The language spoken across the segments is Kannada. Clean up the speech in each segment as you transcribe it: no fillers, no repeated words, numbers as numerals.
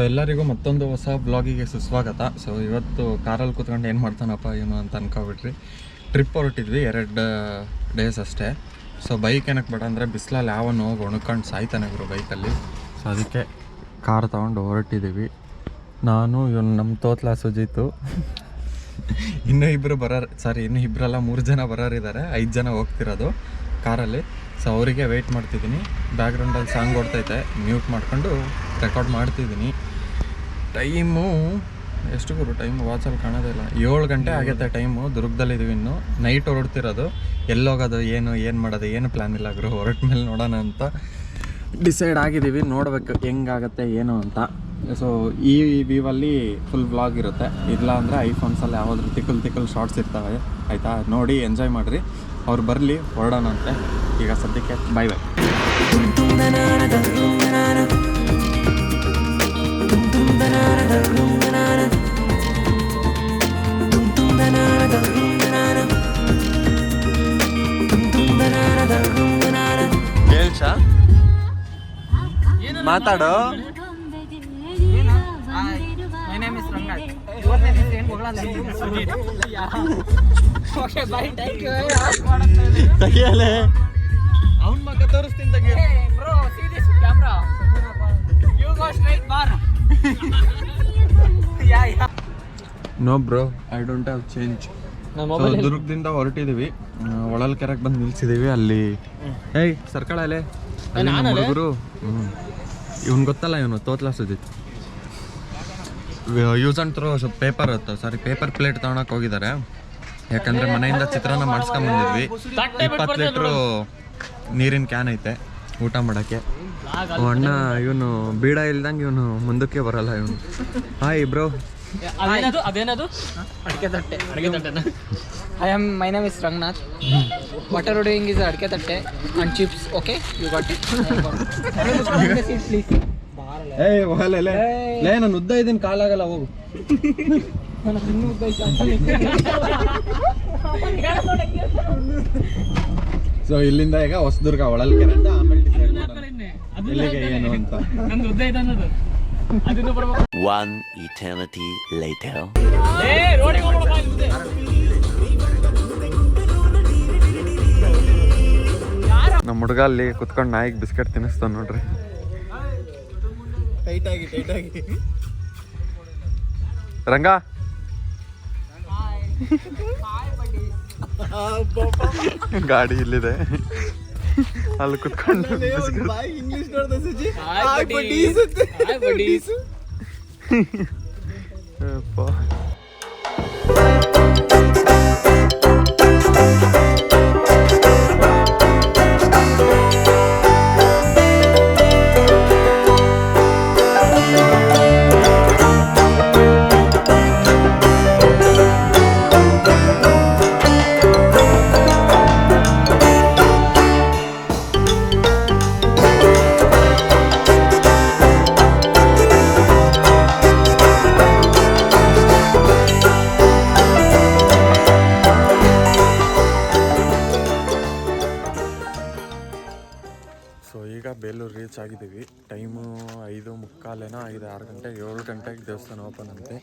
ಎಲ್ಲರಿಗೂ ಮತ್ತೊಂದು ಹೊಸ ಬ್ಲಾಗಿಗೆ ಸುಸ್ವಾಗತ. ಸೊ ಇವತ್ತು ಕಾರಲ್ಲಿ ಕೂತ್ಕೊಂಡು ಏನು ಮಾಡ್ತಾನಪ್ಪ ಏನು ಅಂತ ಅನ್ಕೊಬಿಟ್ರಿ. ಟ್ರಿಪ್ ಹೊರಟಿದ್ವಿ 2 ಡೇಸ್ ಅಷ್ಟೇ. ಸೊ ಬೈಕ್ ಏನಕ್ಕೆ ಬೇಡ ಅಂದರೆ ಬಿಸಿಲಲ್ಲಿ ಯಾವನು ಹೋಗಿ ಒಣಕೊಂಡು ಸಾಯ್ತಾನೆ ಇವರು ಬೈಕಲ್ಲಿ. ಸೊ ಅದಕ್ಕೆ ಕಾರ್ ತೊಗೊಂಡು ಹೊರಟಿದ್ದೀವಿ. ನಾನು ಇವನು ನಮ್ಮ ತೋತ್ಲ ಸುಜಿತು, ಇನ್ನೂ ಇಬ್ಬರಲ್ಲ 3 ಜನ ಬರೋರಿದ್ದಾರೆ. 5 ಜನ ಹೋಗ್ತಿರೋದು ಕಾರಲ್ಲಿ. ಸೊ ಅವರಿಗೆ ವೆಯ್ಟ್ ಮಾಡ್ತಿದ್ದೀನಿ. ಬ್ಯಾಕ್ಗ್ರೌಂಡಲ್ಲಿ ಸಾಂಗ್ ಓಡ್ತೈತೆ, ಮ್ಯೂಟ್ ಮಾಡ್ಕೊಂಡು ರೆಕಾರ್ಡ್ ಮಾಡ್ತಿದ್ದೀನಿ. ಟೈಮು ಎಷ್ಟು ಗುರು? ಟೈಮು ವಾಚಲ್ಲಿ ಕಾಣೋದೇ ಇಲ್ಲ. 7 ಗಂಟೆ ಆಗೈತೆ ಟೈಮು. ದುರ್ಗದಲ್ಲಿದ್ದೀವಿ ಇನ್ನು. ನೈಟ್ ಹೊರಡ್ತಿರೋದು. ಎಲ್ಲೋಗೋದು ಏನು ಮಾಡೋದು ಏನು ಪ್ಲ್ಯಾನ್ ಇಲ್ಲ ಗುರು. ಹೊರಟ ಮೇಲೆ ನೋಡೋಣ ಅಂತ ಡಿಸೈಡ್ ಆಗಿದ್ದೀವಿ. ನೋಡಬೇಕು ಹೆಂಗಾಗತ್ತೆ ಏನು ಅಂತ. ಸೊ ಈ ವ್ಯೂವಲ್ಲಿ ಫುಲ್ ವ್ಲಾಗ್ ಇರುತ್ತೆ. ಇಲ್ಲ ಅಂದರೆ ಐಫೋನ್ಸಲ್ಲಿ ಯಾವ್ದಾದ್ರು ತಿಕ್ಕಲ್ ಶಾರ್ಟ್ಸ್ ಇರ್ತವೆ. ಆಯಿತಾ? ನೋಡಿ ಎಂಜಾಯ್ ಮಾಡಿರಿ. ಅವ್ರು ಬರಲಿ, ಹೊರಡೋಣ ಅಂತೆ. ಈಗ ಸದ್ಯಕ್ಕೆ ಬಾಯ್ ಬಾಯ್. ಕೇಳ್ಸಾ ಮಾತಾಡೋ. My name is Rangat. Okay, bye. Thank you. ತೆಗಿಯಲೆ ಅವನ ಮಗ ತೋರಿಸ್ತೀನಿ ತೆಗಿಯ. Hey, bro, see this camera. You go straight bar. Yeah. No bro, I don't have change. ದುರ್ಗದಿಂದ ಹೊರಟಿದ್ದೀವಿ. ಹೊಳಲ್ಕೆರೆಗೆ ಬಂದು ನಿಲ್ಸಿದ್ದೀವಿ. ಅಲ್ಲಿ ಏಯ್ ಸರ್ಕಳಲೆ ಹುಡುಗರು. ಇವನು ಗೊತ್ತಲ್ಲ, ಇವನು ತೋತ್ಲಾ Sujith. Use and throw paper paper plate ತೊಗೊಳಕ್ಕೆ ಹೋಗಿದ್ದಾರೆ. ಯಾಕಂದರೆ ಮನೆಯಿಂದ ಚಿತ್ರಾನ್ನ ಮಾಡಿಸ್ಕೊಂಬಂದಿದ್ವಿ. 20 ಲೀಟ್ರು ನೀರಿನ ಕ್ಯಾನ್ ಐತೆ ಊಟ ಮಾಡೋಕ್ಕೆ. ಅಣ್ಣ ಇವನು ಬೀಡ ಇಲ್ದಂಗೆ ಇವನು ಮುಂದಕ್ಕೆ ಬರಲ್ಲ ಇವನು. Hi bro. ಅದೇನದು ಅಡಿಕೆ ತಟ್ಟೆನ. My name is Rangnath. What are you doing is ಅಡಿಕೆ ತಟ್ಟೆ and chips. Okay, you got it. Please. ಏಯ್ ಲೇ ನಾನು ಉದ್ದ ಇದ್ದೀನಿ, ಕಾಲಾಗಲ್ಲ, ಹೋಗು. ಸೊ ಇಲ್ಲಿಂದ ಈಗ ಹೊಸದುರ್ಗ ಹೊಳಲ್ಕೆರೆ ಅಂತ, ಆಮೇಲೆ ಡಿಸೈಡ್ ಮಾಡೋಣ ಎಲ್ಲಿಗೆ ಏನು ಅಂತ. One eternity later. ನಮ್ಮ ಹುಡುಗ ಅಲ್ಲಿ ಕುತ್ಕೊಂಡು ನಾಯಿಗೆ ಬಿಸ್ಕೆಟ್ ತಿನ್ನಿಸ್ತಾನ ನೋಡ್ರಿ. ಟೈಟಾಗಿ ರಂಗ ಗಾಡಿ ಇಲ್ಲಿದೆ, ಅಲ್ಲಿ ಕುತ್ಕೊಂಡು ಇಂಗ್ಲಿಷ್ ನೋಡ್ದೆ ಸುಜಿ. ಬೇಲೂರು ರೀಚ್ ಆಗಿದ್ದೀವಿ. ಟೈಮು 5:45 5-6 ಗಂಟೆ 7 ಗಂಟೆಗೆ ದೇವಸ್ಥಾನ ಓಪನ್ ಅಂತೆ.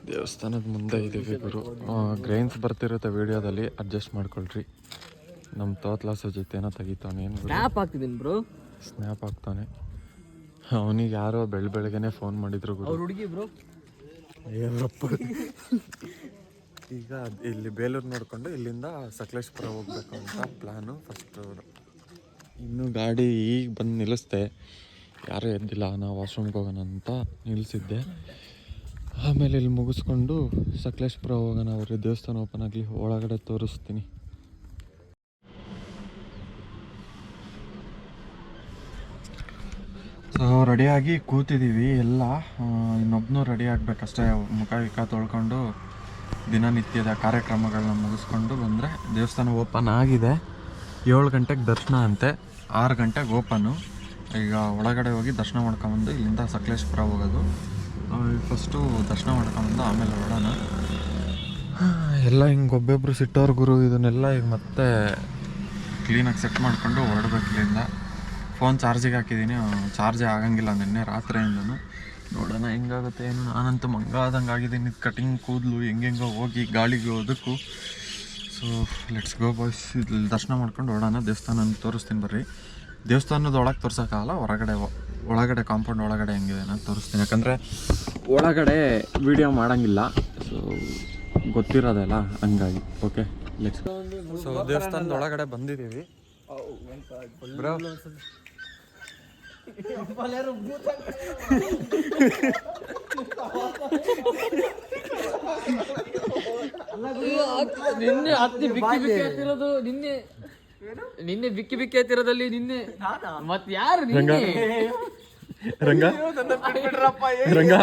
ದೇವಸ್ಥಾನದ ಮುಂದೆ ಇದ್ದೀವಿ ಗುರು. ಗ್ರೈನ್ಸ್ ಬರ್ತಿರುತ್ತೆ ವೀಡಿಯೋದಲ್ಲಿ, ಅಡ್ಜಸ್ಟ್ ಮಾಡ್ಕೊಳ್ರಿ. ನಮ್ಮ ತೋತ್ಲಾ ಸುಜಿತ್ ಏನೋ ತೆಗಿತಾನೆ. ಏನು ಸ್ನ್ಯಾಪ್ ಹಾಕ್ತಿದ್ದೀನಿ ಬ್ರೋ. ಸ್ನ್ಯಾಪ್ ಹಾಕ್ತಾನೆ. ಅವನಿಗೆ ಯಾರೋ ಬೆಳಗ್ಗೆನೆ ಫೋನ್ ಮಾಡಿದ್ರು ಗುರು. ಹುಡುಗಿ ಬ್ರೋ. ಏನಪ್ಪ. ಈಗ ಇಲ್ಲಿ ಬೇಲೂರು ನೋಡಿಕೊಂಡು ಇಲ್ಲಿಂದ ಸಕಲೇಶ್ಪುರ ಹೋಗ್ಬೇಕು ಅಂತ ಪ್ಲ್ಯಾನು. ಫಸ್ಟ್ ಇನ್ನೂ ಗಾಡಿ ಈಗ ಬಂದು ನಿಲ್ಲಿಸ್ದೆ, ಯಾರೂ ಎದ್ದಿಲ್ಲ. ನಾವು ವಾಶ್ರೂಮ್ಗೆ ಹೋಗೋಣ ಅಂತ ನಿಲ್ಲಿಸಿದ್ದೆ. ಆಮೇಲೆ ಇಲ್ಲಿ ಮುಗಿಸ್ಕೊಂಡು ಸಕಲೇಶ್ಪುರ ಹೋಗೋಣ. ಅವ್ರಿಗೆ ದೇವಸ್ಥಾನ ಓಪನ್ ಆಗಲಿ, ಒಳಗಡೆ ತೋರಿಸ್ತೀನಿ. ಸೊ ರೆಡಿಯಾಗಿ ಕೂತಿದ್ದೀವಿ ಎಲ್ಲ. ಇನ್ನೊಬ್ಬನೂ ರೆಡಿ ಆಗಬೇಕಷ್ಟೇ. ಮುಖ ತೊಳ್ಕೊಂಡು ದಿನನಿತ್ಯದ ಕಾರ್ಯಕ್ರಮಗಳನ್ನ ಮುಗಿಸ್ಕೊಂಡು ಬಂದರೆ ದೇವಸ್ಥಾನ ಓಪನ್ ಆಗಿದೆ. 7 ಗಂಟೆಗೆ ದರ್ಶನ ಅಂತೆ, 6 ಗಂಟೆಗೆ ಓಪನ್ನು. ಈಗ ಒಳಗಡೆ ಹೋಗಿ ದರ್ಶನ ಮಾಡ್ಕೊಂಬಂದು ಇಲ್ಲಿಂದ ಸಕಲೇಶ್ಪುರ ಹೋಗೋದು. ಫಸ್ಟು ದರ್ಶನ ಮಾಡ್ಕೊಂಬಂದು ಆಮೇಲೆ ಹೊರಡೋಣ. ಎಲ್ಲ ಹಿಂಗೆ ಒಬ್ಬೊಬ್ಬರು ಸಿಟ್ಟೋರು ಗುರು. ಇದನ್ನೆಲ್ಲ ಈಗ ಮತ್ತೆ ಕ್ಲೀನಾಗಿ ಸೆಟ್ ಮಾಡಿಕೊಂಡು ಹೊರಡ್ಬೇಕು ಇಲ್ಲಿಂದ. ಫೋನ್ ಚಾರ್ಜಿಗೆ ಹಾಕಿದ್ದೀನಿ, ಚಾರ್ಜೇ ಆಗಂಗಿಲ್ಲ ನಿನ್ನೆ ರಾತ್ರಿಯಿಂದನೂ. ನೋಡೋಣ ಹೆಂಗಾಗುತ್ತೆ ಏನು. ನಾನಂತೂ ಮಂಗಾದಂಗೆ ಆಗಿದ್ದೀನಿ. ಕಟಿಂಗ್ ಕೂದಲು ಹೆಂಗೆಂಗೋ ಹೋಗಿ ಗಾಳಿಗೆ ಅದಕ್ಕೂ. So let's go boys. ಇಲ್ಲಿ ದರ್ಶನ ಮಾಡ್ಕೊಂಡು ಓಡೋಣ. ದೇವಸ್ಥಾನ ತೋರಿಸ್ತೀನಿ ಬರ್ರಿ. ದೇವಸ್ಥಾನದ ಒಳಗೆ ತೋರ್ಸೋಕ್ಕಾಗಲ್ಲ, ಒಳಗಡೆ ಕಾಂಪೌಂಡ್ ಒಳಗಡೆ ಹೆಂಗಿದೆ ನಾನು ತೋರಿಸ್ತೀನಿ. ಯಾಕಂದರೆ ಒಳಗಡೆ ವಿಡಿಯೋ ಮಾಡೋಂಗಿಲ್ಲ, ಸೊ ಗೊತ್ತಿರೋದಲ್ಲ ಹಂಗಾಗಿ. Okay let's. ಸೊ ದೇವಸ್ಥಾನದ ಒಳಗಡೆ ಬಂದಿದ್ದೀವಿ ಬ್ರೋ. ನಿನ್ನೆ ಹತ್ತಿ ಬಿಕ್ಕಿ ಬಿಕ್ಕಿ ಹತ್ತಿರೋದು ನಿನ್ನೆ ಬಿಕ್ಕಿ ಬಿಕ್ಕಿ ಹತ್ತಿರೋದಲ್ಲಿ ನಿನ್ನೆ ಮತ್ ಯಾರು ನಿನ್ನೆ ರಂಗ ರಂಗ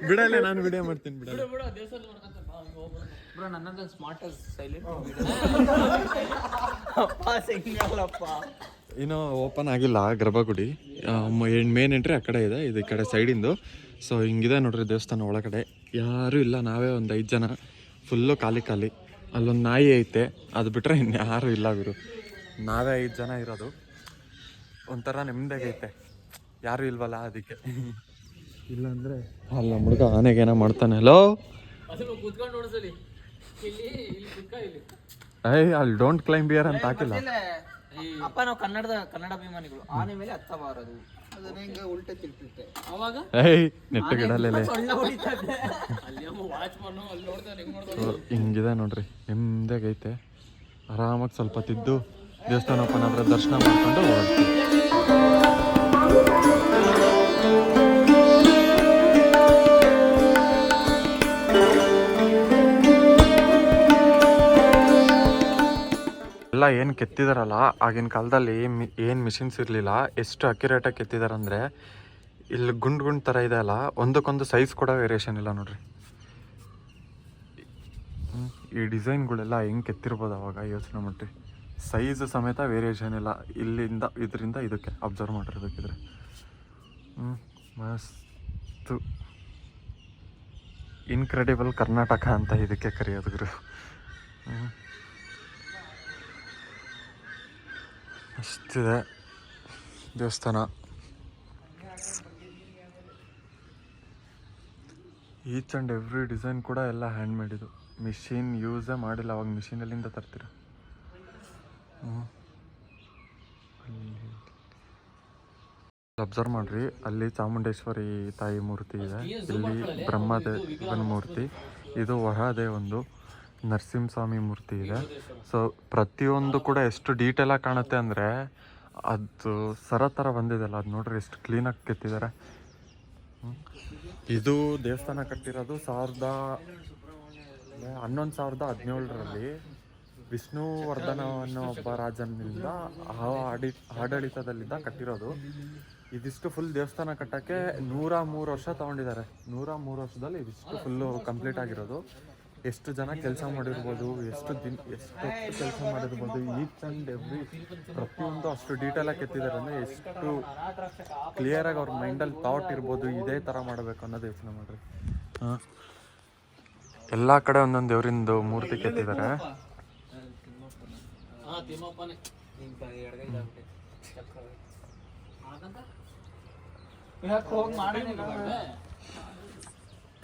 ಬಿಡಲ್ಲ, ನಾನು ವಿಡಿಯೋ ಮಾಡ್ತೀನಿ. ನನ್ನದು ಸ್ಮಾರ್ಟ್ ಸೈಲೆಂಟ್ ಇನ್ನೂ ಓಪನ್ ಆಗಿಲ್ಲ ಗರ್ಭಗುಡಿ. ಮೇನ್ ಎಂಟ್ರಿ ಆ ಕಡೆ ಇದೆ, ಇದು ಈ ಕಡೆ ಸೈಡಿಂದು. ಸೊ ಹಿಂಗಿದೆ ನೋಡ್ರಿ ದೇವಸ್ಥಾನ ಒಳಗಡೆ. ಯಾರೂ ಇಲ್ಲ, ನಾವೇ ಒಂದು 5 ಜನ. ಫುಲ್ಲು ಖಾಲಿ. ಅಲ್ಲೊಂದು ನಾಯಿ ಐತೆ, ಅದು ಬಿಟ್ಟರೆ ಇನ್ಯಾರೂ ಇಲ್ಲ ಗುರು. ನಾವೇ 5 ಜನ ಇರೋದು. ಒಂಥರ ನೆಮ್ಮದಿಯಾಗೈತೆ, ಯಾರೂ ಇಲ್ವಲ್ಲ ಅದಕ್ಕೆ. ಇಲ್ಲಾಂದರೆ ಅಲ್ಲ ಹುಡುಗ ಆನೆಗೇನೋ ಮಾಡ್ತಾನೆ. ಹಲೋ ಅಲ್ಲಿ ಡೋಂಟ್ ಕ್ಲೈಂಬ್ ಹಿಯರ್ ಅಂತ ಹಾಕಿಲ್ಲ. ಅಪ್ಪ ನಾವು ಕನ್ನಡ ಅಭಿಮಾನಿಗಳು. ಆನೆ ಮೇಲೆ ಹತ್ತಬಾರದು, ಉಲ್ಟೆ ತಿಳ್ತಿರುತ್ತೆ. ಅವಾಗ ನೆಟ್ಟಗಿಡಲೇ ಹಿಂಗಿದೆ ನೋಡ್ರಿ, ನಿಮ್ದಾಗೈತೆ. ಆರಾಮಾಗಿ ಸ್ವಲ್ಪ ತಿದ್ದು ದೇವಸ್ಥಾನ ಓಪನ್ ಆದ್ರೆ ದರ್ಶನ ಮಾಡ್ಕೊಂಡು ಹೊರಡ್ತೀವಿ. ಎಲ್ಲ ಏನು ಕೆತ್ತಿದಾರಲ್ಲ, ಆಗಿನ ಕಾಲದಲ್ಲಿ ಏನು ಮಿಷಿನ್ಸ್ ಇರಲಿಲ್ಲ. ಎಷ್ಟು ಅಕ್ಯುರೇಟಾಗಿ ಕೆತ್ತಿದಾರಂದರೆ, ಇಲ್ಲಿ ಗುಂಡು ಥರ ಇದೆ ಅಲ್ಲ, ಒಂದಕ್ಕೊಂದು ಸೈಜ್ ಕೂಡ ವೇರಿಯೇಷನ್ ಇಲ್ಲ ನೋಡ್ರಿ. ಈ ಡಿಸೈನ್ಗಳೆಲ್ಲ ಹೆಂಗೆ ಕೆತ್ತಿರ್ಬೋದು ಅವಾಗ ಯೋಚನೆ ಮಾಡ್ರಿ. ಸೈಜ್ ಸಮೇತ ವೇರಿಯೇಷನ್ ಇಲ್ಲ. ಇಲ್ಲಿಂದ ಇದರಿಂದ ಇದಕ್ಕೆ ಅಬ್ಸರ್ವ್ ಮಾಡಿರ್ಬೇಕಿದ್ರೆ. ಮಸ್ತು ಇನ್ಕ್ರೆಡಿಬಲ್ ಕರ್ನಾಟಕ ಅಂತ ಇದಕ್ಕೆ ಕರೆಯೋದು ಗುರು. ಅಷ್ಟಿದೆ ದೇವಸ್ಥಾನ. ಈಚ್ ಆ್ಯಂಡ್ ಎವ್ರಿ ಡಿಸೈನ್ ಕೂಡ ಎಲ್ಲ ಹ್ಯಾಂಡ್ ಮೇಡಿದು. ಮಿಷಿನ್ ಯೂಸೇ ಮಾಡಿಲ್ಲ. ಅವಾಗ ಮಿಷಿನಲ್ಲಿಂದ ತರ್ತೀರ. ಅಬ್ಸರ್ವ್ ಮಾಡ್ರಿ, ಅಲ್ಲಿ ಚಾಮುಂಡೇಶ್ವರಿ ತಾಯಿ ಮೂರ್ತಿ ಇದೆ, ಇಲ್ಲಿ ಬ್ರಹ್ಮದೇವನ ಮೂರ್ತಿ, ಇದು ವರದೇ ಒಂದು ನರಸಿಂಹಸ್ವಾಮಿ ಮೂರ್ತಿ ಇದೆ. ಸೊ ಪ್ರತಿಯೊಂದು ಕೂಡ ಎಷ್ಟು ಡೀಟೇಲಾಗಿ ಕಾಣುತ್ತೆ ಅಂದರೆ, ಅದು ಸರ ಥರ ಬಂದಿದೆಲ್ಲ, ಅದು ನೋಡ್ರಿ ಎಷ್ಟು ಕ್ಲೀನಾಗಿ ಕೆತ್ತಿದ್ದಾರೆ. ಇದು ದೇವಸ್ಥಾನ ಕಟ್ಟಿರೋದು 1117ರಲ್ಲಿ ವಿಷ್ಣುವರ್ಧನ ಅನ್ನೋ ಒಬ್ಬ ರಾಜನಿಂದ ಆಡಳಿತದಲ್ಲಿದ್ದ ಕಟ್ಟಿರೋದು. ಇದಿಷ್ಟು ಫುಲ್ ದೇವಸ್ಥಾನ ಕಟ್ಟೋಕ್ಕೆ 103 ವರ್ಷ ತೊಗೊಂಡಿದ್ದಾರೆ. 103 ವರ್ಷದಲ್ಲಿ ಇದಿಷ್ಟು ಫುಲ್ಲು ಕಂಪ್ಲೀಟ್ ಆಗಿರೋದು. ಎಷ್ಟು ಜನ ಕೆಲಸ ಮಾಡಿರ್ಬೋದು, ಎಷ್ಟು ಕೆಲಸ ಮಾಡಿರ್ಬೋದು. ಈಚ್ ಆ್ಯಂಡ್ ಎವ್ರಿ ಪ್ರತಿಯೊಂದು ಅಷ್ಟು ಡೀಟೇಲಾಗಿ ಕೆತ್ತಿದ್ದಾರೆ ಅಂದರೆ, ಎಷ್ಟು ಕ್ಲಿಯರಾಗಿ ಅವ್ರ ಮೈಂಡಲ್ಲಿ ಥಾಟ್ ಇರ್ಬೋದು, ಇದೇ ಥರ ಮಾಡಬೇಕು ಅನ್ನೋದು ಯೋಚನೆ ಮಾಡಿರಿ. ಎಲ್ಲ ಕಡೆ ಒಂದೊಂದು ದೇವರಿಂದು ಮೂರ್ತಿ ಕೆತ್ತಿದ್ದಾರೆ.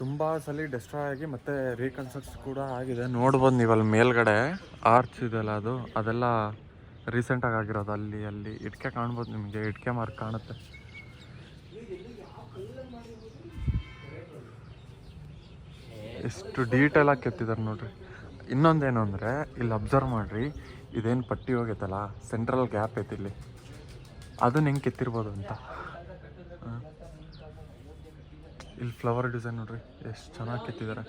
ತುಂಬ ಸಲ ಡೆಸ್ಟ್ರಾಯ್ ಆಗಿ ಮತ್ತೆ ರೀಕನ್ಸ್ಟ್ರಕ್ಟ್ ಕೂಡ ಆಗಿದೆ. ನೋಡ್ಬೋದು ನೀವು ಅಲ್ಲಿ ಮೇಲ್ಗಡೆ ಆರ್ಚ್ ಇದೆಲ್ಲ, ಅದೆಲ್ಲ ರೀಸೆಂಟಾಗಿ ಆಗಿರೋದು. ಅಲ್ಲಿ ಇಟ್ಕೆ ಕಾಣ್ಬೋದು ನಿಮಗೆ, ಇಟ್ಕೆ ಮಾರ್ಕ್ ಕಾಣುತ್ತೆ. ಎಷ್ಟು ಡೀಟೇಲಾಗಿ ಕೆತ್ತಿದ್ದಾರೆ ನೋಡ್ರಿ. ಇನ್ನೊಂದೇನು ಅಂದರೆ, ಇಲ್ಲಿ ಅಬ್ಸರ್ವ್ ಮಾಡಿರಿ, ಇದೇನು ಪಟ್ಟಿ ಹೋಗೈತಲ್ಲ, ಸೆಂಟ್ರಲ್ ಗ್ಯಾಪ್ ಐತಿ ಇಲ್ಲಿ, ಅದನ್ನ ಹೆಂಗೆ ಕೆತ್ತಿರ್ಬೋದು ಅಂತ. ಇಲ್ಲಿ ಫ್ಲವರ್ ಡಿಸೈನ್ ನೋಡ್ರಿ ಎಷ್ಟು ಚೆನ್ನಾಗಿ ಕೆತ್ತಿದ್ದಾರೆ.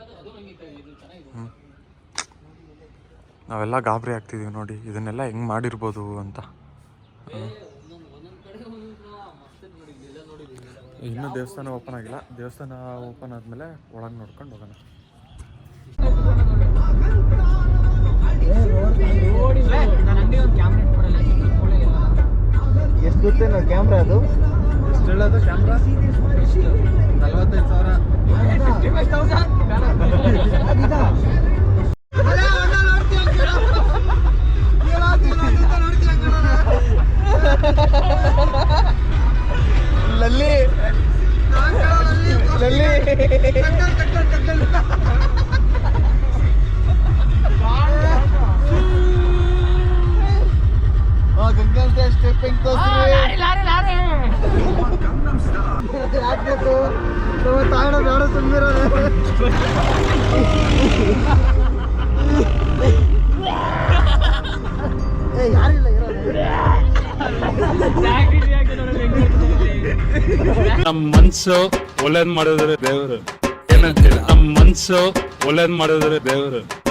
ನಾವೆಲ್ಲ ಗಾಬರಿ ಆಗ್ತಿದ್ದೀವಿ ನೋಡಿ, ಇದನ್ನೆಲ್ಲ ಹೆಂಗೆ ಮಾಡಿರ್ಬೋದು ಅಂತ. ಇನ್ನೂ ದೇವಸ್ಥಾನ ಓಪನ್ ಆಗಿಲ್ಲ. ದೇವಸ್ಥಾನ ಓಪನ್ ಆದಮೇಲೆ ಒಳಗೆ ನೋಡ್ಕೊಂಡು ಹೋಗೋಣ. ಎಷ್ಟು ಗೊತ್ತೇನೋ ಕ್ಯಾಮ್ರಾ, ಅದು ಎಷ್ಟು ಹೇಳೋದು ಕ್ಯಾಮ್ರಾ? 45,000. ಮನ್ಸು ಒಳ್ಳೇದ್ ಮಾಡಿದ್ರೆ ದೇವರು ಏನಂತೀರ? ನಮ್ಮ ಮನ್ಸು ಒಳ್ಳೇದ್ ಮಾಡಿದ್ರೆ ದೇವರು.